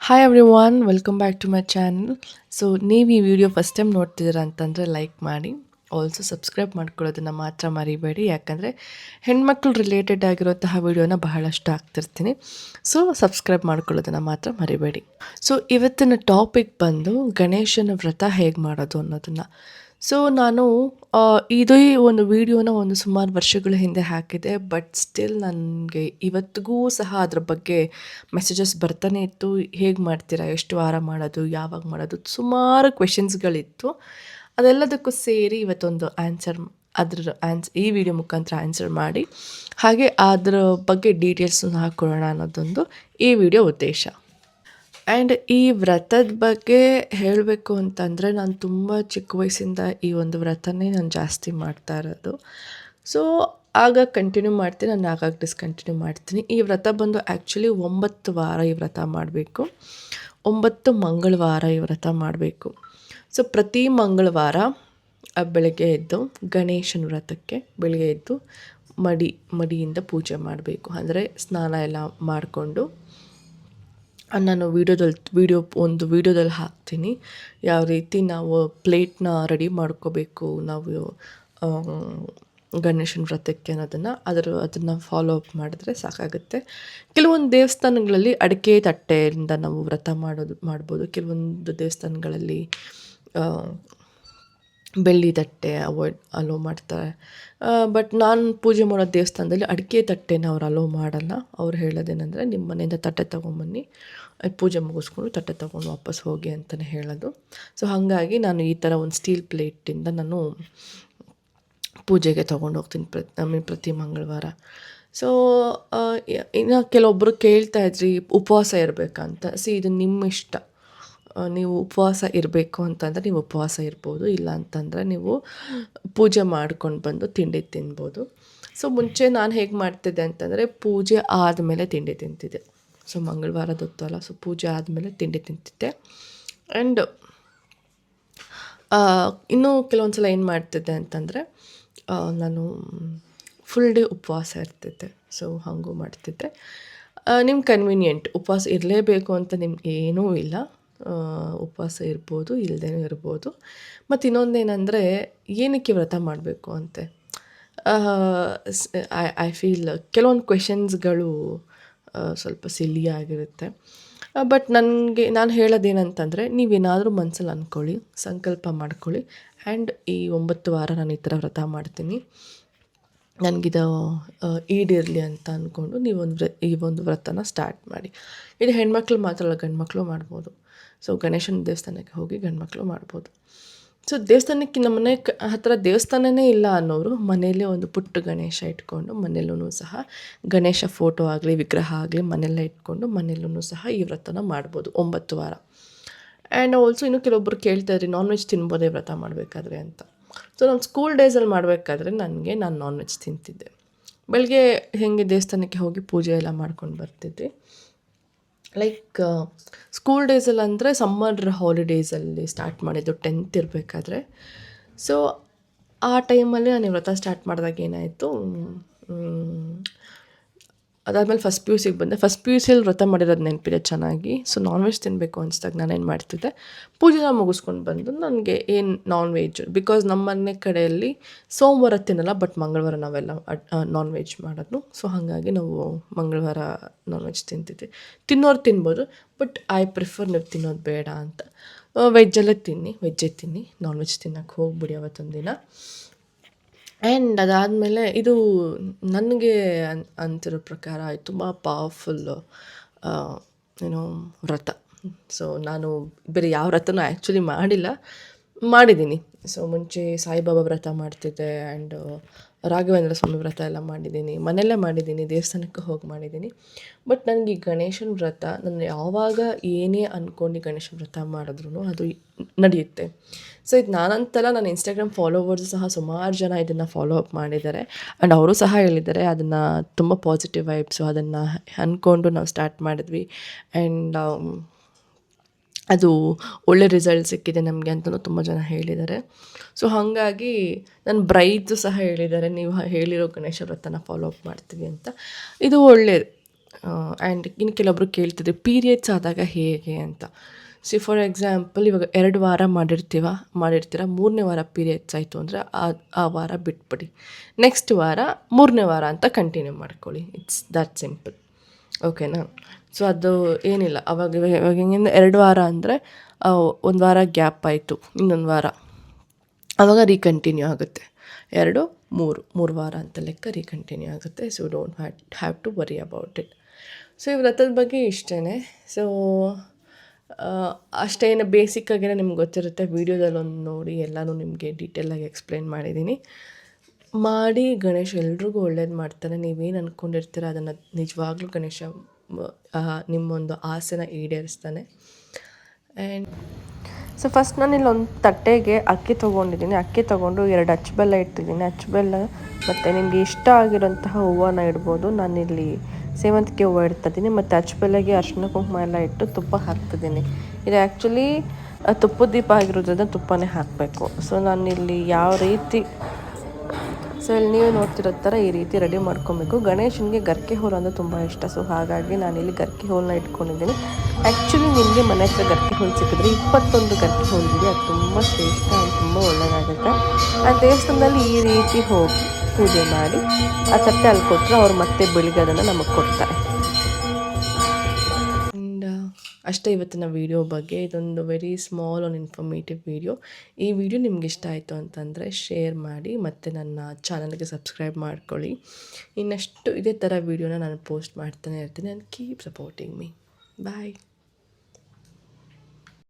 Hi everyone, welcome back to my channel. So ನೀವು ಈ video first time ನೋಡ್ತಿದ್ದೀರಾ ಅಂತಂದರೆ ಲೈಕ್ ಮಾಡಿ. ಆಲ್ಸೋ ಸಬ್ಸ್ಕ್ರೈಬ್ ಮಾಡ್ಕೊಳ್ಳೋದನ್ನು ಮಾತ್ರ ಮರಿಬೇಡಿ, ಯಾಕಂದರೆ ಹೆಣ್ಮಕ್ಳು ರಿಲೇಟೆಡ್ ಆಗಿರುವಂತಹ ವಿಡಿಯೋನ ಬಹಳಷ್ಟು ಹಾಕ್ತಿರ್ತೀನಿ. ಸೊ ಸಬ್ಸ್ಕ್ರೈಬ್ ಮಾಡ್ಕೊಳ್ಳೋದನ್ನು ಮಾತ್ರ ಮರಿಬೇಡಿ. ಸೊ ಇವತ್ತಿನ ಟಾಪಿಕ್ ಬಂದು ಗಣೇಶನ ವ್ರತ ಹೇಗೆ ಮಾಡೋದು ಅನ್ನೋದನ್ನು. ಸೊ ನಾನು ಇದೇ ಒಂದು ವಿಡಿಯೋನ ಸುಮಾರು ವರ್ಷಗಳ ಹಿಂದೆ ಹಾಕಿದೆ. ಬಟ್ ಸ್ಟಿಲ್ ನನಗೆ ಇವತ್ತಿಗೂ ಸಹ ಅದ್ರ ಬಗ್ಗೆ ಮೆಸೇಜಸ್ ಬರ್ತಾನೆ ಇತ್ತು. ಹೇಗೆ ಮಾಡ್ತೀರಾ, ಎಷ್ಟು ವಾರ ಮಾಡೋದು, ಯಾವಾಗ ಮಾಡೋದು, ಸುಮಾರು ಕ್ವೆಶನ್ಸ್ಗಳಿತ್ತು. ಅದೆಲ್ಲದಕ್ಕೂ ಸೇರಿ ಇವತ್ತೊಂದು ಈ ವಿಡಿಯೋ ಮುಖಾಂತರ ಆನ್ಸರ್ ಮಾಡಿ, ಹಾಗೆ ಅದರ ಬಗ್ಗೆ ಡೀಟೇಲ್ಸನ್ನು ಹಾಕ್ಕೊಳ್ಳೋಣ ಅನ್ನೋದೊಂದು ಈ ವಿಡಿಯೋ ಉದ್ದೇಶ. ಆ್ಯಂಡ್ ಈ ವ್ರತದ ಬಗ್ಗೆ ಹೇಳಬೇಕು ಅಂತಂದರೆ, ನಾನು ತುಂಬ ಚಿಕ್ಕ ವಯಸ್ಸಿಂದ ಈ ಒಂದು ವ್ರತನೇ ನಾನು ಜಾಸ್ತಿ ಮಾಡ್ತಾ ಇರೋದು. ಸೊ ಆಗ ಕಂಟಿನ್ಯೂ ಮಾಡ್ತೀನಿ, ನಾನು ಆಗಾಗ ಡಿಸ್ಕಂಟಿನ್ಯೂ ಮಾಡ್ತೀನಿ. ಈ ವ್ರತ ಬಂದು ಆ್ಯಕ್ಚುಲಿ 9 ವಾರ ಈ ವ್ರತ ಮಾಡಬೇಕು. 9 ಮಂಗಳವಾರ ಈ ವ್ರತ ಮಾಡಬೇಕು. ಸೊ ಪ್ರತಿ ಮಂಗಳವಾರ ಬೆಳಗ್ಗೆ ಎದ್ದು ಗಣೇಶನ ವ್ರತಕ್ಕೆ ಬೆಳಗ್ಗೆ ಎದ್ದು ಮಡಿಯಿಂದ ಪೂಜೆ ಮಾಡಬೇಕು. ಅಂದರೆ ಸ್ನಾನ ಎಲ್ಲ ಮಾಡಿಕೊಂಡು, ನಾನು ವಿಡಿಯೋದಲ್ಲಿ ಹಾಕ್ತೀನಿ ಯಾವ ರೀತಿ ನಾವು ಪ್ಲೇಟ್ನ ರೆಡಿ ಮಾಡ್ಕೋಬೇಕು ನಾವು ಗಣೇಶನ ವ್ರತಕ್ಕೆ ಅನ್ನೋದನ್ನು. ಅದನ್ನು ಫಾಲೋ ಅಪ್ ಮಾಡಿದ್ರೆ ಸಾಕಾಗುತ್ತೆ. ಕೆಲವೊಂದು ದೇವಸ್ಥಾನಗಳಲ್ಲಿ ಅಡಿಕೆ ತಟ್ಟೆಯಿಂದ ನಾವು ವ್ರತ ಮಾಡ್ಬೋದು. ಕೆಲವೊಂದು ದೇವಸ್ಥಾನಗಳಲ್ಲಿ ಬೆಳ್ಳಿ ತಟ್ಟೆ ಅಲೋ ಮಾಡ್ತಾರೆ. ಬಟ್ ನಾನು ಪೂಜೆ ಮಾಡೋ ದೇವಸ್ಥಾನದಲ್ಲಿ ಅಡಿಕೆ ತಟ್ಟೆನ ಅವ್ರು ಅಲೋ ಮಾಡಲ್ಲ. ಅವ್ರು ಹೇಳೋದೇನೆಂದರೆ, ನಿಮ್ಮ ಮನೆಯಿಂದ ತಟ್ಟೆ ತೊಗೊಂಬನ್ನಿ, ಪೂಜೆ ಮುಗಿಸ್ಕೊಂಡು ತಟ್ಟೆ ತೊಗೊಂಡು ವಾಪಸ್ ಹೋಗಿ ಅಂತಲೇ ಹೇಳೋದು. ಸೊ ಹಾಗಾಗಿ ನಾನು ಈ ಥರ ಒಂದು ಸ್ಟೀಲ್ ಪ್ಲೇಟಿಂದ ನಾನು ಪೂಜೆಗೆ ತೊಗೊಂಡು ಹೋಗ್ತೀನಿ ಪ್ರತಿ ಮಂಗಳವಾರ. ಸೊ ಇನ್ನು ಕೆಲವೊಬ್ಬರು ಕೇಳ್ತಾಯಿದ್ರಿ ಉಪವಾಸ ಇರಬೇಕಂತ. ಇದು ನಿಮ್ಮ ಇಷ್ಟ. ನೀವು ಉಪವಾಸ ಇರಬೇಕು ಅಂತಂದರೆ ನೀವು ಉಪವಾಸ ಇರ್ಬೋದು, ಇಲ್ಲ ಅಂತಂದರೆ ನೀವು ಪೂಜೆ ಮಾಡ್ಕೊಂಡು ಬಂದು ತಿಂಡಿ ತಿನ್ಬೋದು. ಸೊ ಮುಂಚೆ ನಾನು ಹೇಗೆ ಮಾಡ್ತಿದ್ದೆ ಅಂತಂದರೆ, ಪೂಜೆ ಆದಮೇಲೆ ತಿಂಡಿ ತಿಂತಿದ್ದೆ. ಸೊ ಮಂಗಳವಾರದೊತ್ತು ಅಲ್ಲ, ಸೊ ಪೂಜೆ ಆದಮೇಲೆ ತಿಂಡಿ ತಿಂತಿದ್ದೆ. ಆ್ಯಂಡ್ ಇನ್ನೂ ಕೆಲವೊಂದು ಸಲ ಏನು ಮಾಡ್ತಿದ್ದೆ ಅಂತಂದರೆ, ನಾನು ಫುಲ್ ಡೇ ಉಪವಾಸ ಇರ್ತಿದ್ದೆ. ಸೊ ಹಾಗೂ ಮಾಡ್ತಿದ್ದೆ. ನಿಮ್ಮ ಕನ್ವೀನಿಯೆಂಟ್, ಉಪವಾಸ ಇರಲೇಬೇಕು ಅಂತ ನಿಮ್ಗೆ ಏನೂ ಇಲ್ಲ. ಉಪವಾಸ ಇರ್ಬೋದು, ಇಲ್ಲದೇನೂ ಇರ್ಬೋದು. ಮತ್ತು ಇನ್ನೊಂದೇನೆಂದರೆ, ಏನಕ್ಕೆ ವ್ರತ ಮಾಡಬೇಕು ಅಂತೆ ಐ ಫೀಲ್ ಕೆಲವೊಂದು ಕ್ವೆಶನ್ಸ್ಗಳು ಸ್ವಲ್ಪ ಸಿಲ್ಲಿ ಆಗಿರುತ್ತೆ. ಬಟ್ ನಾನು ಹೇಳೋದೇನಂತಂದರೆ, ನೀವೇನಾದರೂ ಮನಸ್ಸಲ್ಲಿ ಅಂದ್ಕೊಳ್ಳಿ, ಸಂಕಲ್ಪ ಮಾಡ್ಕೊಳ್ಳಿ. ಆ್ಯಂಡ್ ಈ 9 ವಾರ ನಾನು ಈ ಥರ ವ್ರತ ಮಾಡ್ತೀನಿ, ನನಗಿದು ಈಡೇರಲಿ ಅಂತ ಅಂದ್ಕೊಂಡು ಈ ಒಂದು ವ್ರತನ ಸ್ಟಾರ್ಟ್ ಮಾಡಿ. ಇದು ಹೆಣ್ಮಕ್ಳು ಮಾತ್ರ ಅಲ್ಲ, ಗಂಡ್ಮಕ್ಳು ಮಾಡ್ಬೋದು. ಸೊ ಗಣೇಶನ ದೇವಸ್ಥಾನಕ್ಕೆ ಹೋಗಿ ಗಂಡ್ಮಕ್ಳು ಮಾಡ್ಬೋದು. ಸೊ ದೇವಸ್ಥಾನಕ್ಕೆ ನಮ್ಮ ಮನೆ ಹತ್ತಿರ ದೇವಸ್ಥಾನವೇ ಇಲ್ಲ ಅನ್ನೋರು ಮನೆಯಲ್ಲೇ ಒಂದು ಪುಟ್ಟ ಗಣೇಶ ಇಟ್ಕೊಂಡು, ಮನೆಯಲ್ಲೂ ಸಹ ಗಣೇಶ ಫೋಟೋ ಆಗಲಿ ವಿಗ್ರಹ ಆಗಲಿ ಮನೆಯಲ್ಲೇ ಇಟ್ಕೊಂಡು ಮನೆಯಲ್ಲೂ ಸಹ ಈ ವ್ರತನ ಮಾಡ್ಬೋದು 9 ವಾರ. ಆ್ಯಂಡ್ ಆಲ್ಸೋ ಇನ್ನೂ ಕೆಲವೊಬ್ಬರು ಕೇಳ್ತಾಯಿದ್ರಿ, ನಾನ್ ವೆಜ್ ತಿನ್ಬೋದೇ ವ್ರತ ಮಾಡಬೇಕಾದ್ರೆ ಅಂತ. ಸೊ ನಾನು ಸ್ಕೂಲ್ ಡೇಸಲ್ಲಿ ಮಾಡಬೇಕಾದ್ರೆ ನಾನು ನಾನ್ ವೆಜ್ ತಿಂತಿದ್ದೆ. ಬೆಳಗ್ಗೆ ಹೇಗೆ ದೇವಸ್ಥಾನಕ್ಕೆ ಹೋಗಿ ಪೂಜೆ ಎಲ್ಲ ಮಾಡ್ಕೊಂಡು ಬರ್ತಿದ್ದೆ. ಲೈಕ್ ಸ್ಕೂಲ್ ಡೇಸಲ್ಲಿ ಅಂದರೆ ಸಮ್ಮರ್ ಹಾಲಿಡೇಸಲ್ಲಿ ಸ್ಟಾರ್ಟ್ ಮಾಡಿದ್ದು, 10th ಇರಬೇಕಾದ್ರೆ. ಸೊ ಆ ಟೈಮಲ್ಲಿ ನಾನು ವ್ರತ ಸ್ಟಾರ್ಟ್ ಮಾಡಿದಾಗ ಏನಾಯಿತು, ಅದಾದಮೇಲೆ ಫಸ್ಟ್ ಪಿ ಯು ಸಿಗೆ ಬಂದೆ. ಫಸ್ಟ್ ಪಿ ಯು ಸಿಯಲ್ಲಿ ವ್ರತ ಮಾಡಿರೋದು ನೆನಪಿದೆ ಚೆನ್ನಾಗಿ. ಸೊ ನಾನ್ ವೆಜ್ ತಿನ್ನಬೇಕು ಅನಿಸ್ದಾಗ ನಾನೇನು ಮಾಡ್ತಿದ್ದೆ, ಪೂಜೆನ ಮುಗಿಸ್ಕೊಂಡು ಬಂದು ನನಗೆ ಏನು ನಾನ್ ವೆಜ್, ಬಿಕಾಸ್ ನಮ್ಮ ಮನೆ ಕಡೆಯಲ್ಲಿ ಸೋಮವಾರ ತಿನ್ನಲ್ಲ, ಬಟ್ ಮಂಗಳವಾರ ನಾವೆಲ್ಲ ನಾನ್ ವೆಜ್ ಮಾಡೋದು. ಸೊ ಹಾಗಾಗಿ ನಾವು ಮಂಗಳವಾರ ನಾನ್ ವೆಜ್ ತಿಂತಿದ್ವಿ. ತಿನ್ನೋರು ತಿನ್ಬೋದು, ಬಟ್ ಐ ಪ್ರಿಫರ್ ನೀವು ತಿನ್ನೋದು ಬೇಡ ಅಂತ. ವೆಜ್ಜಲ್ಲೇ ವೆಜ್ಜೇ ತಿನ್ನಿ, ನಾನ್ ವೆಜ್ ತಿನ್ನೋಕ್ಕೆ ಹೋಗ್ಬಿಡಿ ಅವತ್ತೊಂದು ದಿನ. ಆ್ಯಂಡ್ ಅದಾದಮೇಲೆ ಇದು ನನಗೆ ಅಂತಿರೋ ಪ್ರಕಾರ ತುಂಬ ಪವರ್ಫುಲ್ಲು ವ್ರತ. ಸೊ ನಾನು ಬೇರೆ ಯಾವ ವ್ರತನೂ ಆ್ಯಕ್ಚುಲಿ ಮಾಡಿದ್ದೀನಿ. ಸೊ ಮುಂಚೆ ಸಾಯಿಬಾಬಾ ವ್ರತ ಮಾಡ್ತಿದ್ದೆ, ಆ್ಯಂಡ್ ರಾಘವೇಂದ್ರ ಸ್ವಾಮಿ ವ್ರತ ಎಲ್ಲ ಮಾಡಿದ್ದೀನಿ, ಮನೆಯಲ್ಲೇ ಮಾಡಿದ್ದೀನಿ, ದೇವಸ್ಥಾನಕ್ಕೆ ಹೋಗಿ ಮಾಡಿದ್ದೀನಿ. ಬಟ್ ನನಗೆ ಈ ಗಣೇಶನ ವ್ರತ, ನಾನು ಯಾವಾಗ ಏನೇ ಅಂದ್ಕೊಂಡು ಗಣೇಶನ ವ್ರತ ಮಾಡಿದ್ರೂ ಅದು ನಡೆಯುತ್ತೆ. ಸೊ ಇದು ನಾನಂತಲ್ಲ, ನನ್ನ ಇನ್ಸ್ಟಾಗ್ರಾಮ್ ಫಾಲೋವರ್ಸ್ ಸಹ ಸುಮಾರು ಜನ ಇದನ್ನು ಫಾಲೋ ಅಪ್ ಮಾಡಿದ್ದಾರೆ. ಆ್ಯಂಡ್ ಅವರು ಸಹ ಹೇಳಿದ್ದಾರೆ ಅದನ್ನು ತುಂಬ ಪಾಸಿಟಿವ್ ವೈಬ್ಸು, ಅದನ್ನು ಅಂದ್ಕೊಂಡು ನಾವು ಸ್ಟಾರ್ಟ್ ಮಾಡಿದ್ವಿ. ಆ್ಯಂಡ್ ಅದು ಒಳ್ಳೆ ರಿಸಲ್ಟ್ ಸಿಕ್ಕಿದೆ ನಮಗೆ ಅಂತಲೂ ತುಂಬ ಜನ ಹೇಳಿದ್ದಾರೆ. ಸೊ ಹಾಗಾಗಿ ನನ್ನ ಬ್ರೈದು ಸಹ ಹೇಳಿದ್ದಾರೆ, ನೀವು ಹೇಳಿರೋ ಗಣೇಶ ವ್ರತನ ಫಾಲೋ ಅಪ್ ಮಾಡ್ತೀವಿ ಅಂತ. ಇದು ಒಳ್ಳೆಯದು. ಆ್ಯಂಡ್ ಇನ್ನು ಕೆಲವೊಬ್ರು ಕೇಳ್ತಿದ್ರು ಪೀರಿಯಡ್ಸ್ ಆದಾಗ ಹೇಗೆ ಅಂತ. ಫಾರ್ ಎಕ್ಸಾಂಪಲ್ ಇವಾಗ 2 ವಾರ ಮಾಡಿರ್ತೀರ 3ನೇ ವಾರ ಪೀರಿಯಡ್ಸ್ ಆಯಿತು ಅಂದರೆ ಆ ವಾರ ಬಿಟ್ಬಿಡಿ. ನೆಕ್ಸ್ಟ್ ವಾರ 3ನೇ ವಾರ ಅಂತ ಕಂಟಿನ್ಯೂ ಮಾಡ್ಕೊಳ್ಳಿ. It's that simple. ಓಕೆನಾ? ಸೊ ಅದು ಏನಿಲ್ಲ. ಇವಾಗ ಹೆಂಗಿಂದ 2 ವಾರ ಅಂದರೆ 1 ವಾರ ಗ್ಯಾಪ್ ಆಯಿತು, ಇನ್ನೊಂದು ವಾರ ಆವಾಗ ರೀಕಂಟಿನ್ಯೂ ಆಗುತ್ತೆ. 2, 3 ವಾರ ಅಂತ ಲೆಕ್ಕ ರೀಕಂಟಿನ್ಯೂ ಆಗುತ್ತೆ. So don't have to worry about it. So ಈ ವ್ರತದ ಬಗ್ಗೆ ಇಷ್ಟೇ. ಸೊ ಅಷ್ಟೇನು ಬೇಸಿಕ್ಕಾಗಿರೋ ನಿಮ್ಗೆ ಗೊತ್ತಿರುತ್ತೆ. ವೀಡಿಯೋದಲ್ಲಿ ಒಂದು ನೋಡಿ ಎಲ್ಲನೂ ನಿಮಗೆ ಡೀಟೇಲಾಗಿ ಎಕ್ಸ್ಪ್ಲೇನ್ ಮಾಡಿದ್ದೀನಿ. ಮಾಡಿ ಗಣೇಶ ಎಲ್ರಿಗೂ ಒಳ್ಳೇದು ಮಾಡ್ತಾನೆ. ನೀವೇನು ಅಂದ್ಕೊಂಡಿರ್ತೀರ ಅದನ್ನು ನಿಜವಾಗ್ಲೂ ಗಣೇಶ ನಿಮ್ಮೊಂದು ಆಸೆನ ಈಡೇರಿಸ್ತಾನೆ. ಆ್ಯಂಡ್ ಸೊ ಫಸ್ಟ್ ನಾನು ಇಲ್ಲೊಂದು ತಟ್ಟೆಗೆ ಅಕ್ಕಿ ತೊಗೊಂಡಿದ್ದೀನಿ. ಅಕ್ಕಿ ತೊಗೊಂಡು 2 ಅಚ್ಚಬೆಲ್ಲ ಇಟ್ಟಿದ್ದೀನಿ. ಅಚ್ಚಬೆಲ್ಲ ಮತ್ತು ನಿಮಗೆ ಇಷ್ಟ ಆಗಿರೋಂತಹ ಹೂವನ್ನ ಇಡ್ಬೋದು. ನಾನಿಲ್ಲಿ ಸೇವಂತಿಗೆ ಹೂವು ಇಡ್ತಾಯಿದ್ದೀನಿ ಮತ್ತು ಅಚ್ಚಬೆಲ್ಲಗೆ ಅರಿಶಿನ ಕುಂಕುಮ ಎಲ್ಲ ಇಟ್ಟು ತುಪ್ಪ ಹಾಕ್ತಿದ್ದೀನಿ. ಇದು ಆ್ಯಕ್ಚುಲಿ ತುಪ್ಪದ ದೀಪ ಆಗಿರೋದ್ರಿಂದ ತುಪ್ಪನೇ ಹಾಕಬೇಕು. ಸೊ ನಾನಿಲ್ಲಿ ಯಾವ ರೀತಿ ಇಲ್ಲಿ ನೀವು ನೋಡ್ತಿರೋ ಥರ ಈ ರೀತಿ ರೆಡಿ ಮಾಡ್ಕೊಬೇಕು. ಗಣೇಶನಿಗೆ ಗರ್ಕೆ ಹೋಲು ಅಂದರೆ ತುಂಬ ಇಷ್ಟ. ಸೊ ಹಾಗಾಗಿ ನಾನಿಲ್ಲಿ ಗರ್ಕೆ ಹೋಲನ್ನ ಇಟ್ಕೊಂಡಿದ್ದೀನಿ. ಆ್ಯಕ್ಚುಲಿ ನಿಮಗೆ ಮನೆ ಹತ್ರ ಗರ್ಕೆ ಹೋಲು ಸಿಕ್ಕಿದ್ರೆ 21 ಗರ್ಕೆ ಹೋಲು ಬಿಡಿ, ಅದು ತುಂಬ ಶ್ರೇಷ್ಠ ಆ್ಯಂಡ್ ತುಂಬ ಒಳ್ಳೆಯದಾಗುತ್ತೆ. ಆ ದೇವಸ್ಥಾನದಲ್ಲಿ ಈ ರೀತಿ ಹೋಗಿ ಪೂಜೆ ಮಾಡಿ ಆ ತಟ್ಟೆ ಅಲ್ಲಿ ಕೊಟ್ಟರೆ ಅವ್ರು ಮತ್ತೆ ಬೆಳಿಗ್ಗೆ ಅದನ್ನು ನಮಗೆ ಕೊಡ್ತಾರೆ. ಅಷ್ಟೇ ಇವತ್ತಿನ ವೀಡಿಯೋ ಬಗ್ಗೆ. ಇದೊಂದು very small and informative video. ಈ ವಿಡಿಯೋ ನಿಮ್ಗೆ ಇಷ್ಟ ಆಯಿತು ಅಂತಂದರೆ ಶೇರ್ ಮಾಡಿ ಮತ್ತು ನನ್ನ ಚಾನಲ್ಗೆ ಸಬ್ಸ್ಕ್ರೈಬ್ ಮಾಡ್ಕೊಳ್ಳಿ. ಇನ್ನಷ್ಟು ಇದೇ ಥರ ವೀಡಿಯೋನ ನಾನು ಪೋಸ್ಟ್ ಮಾಡ್ತಾನೆ ಇರ್ತೀನಿ. And keep supporting me. Bye.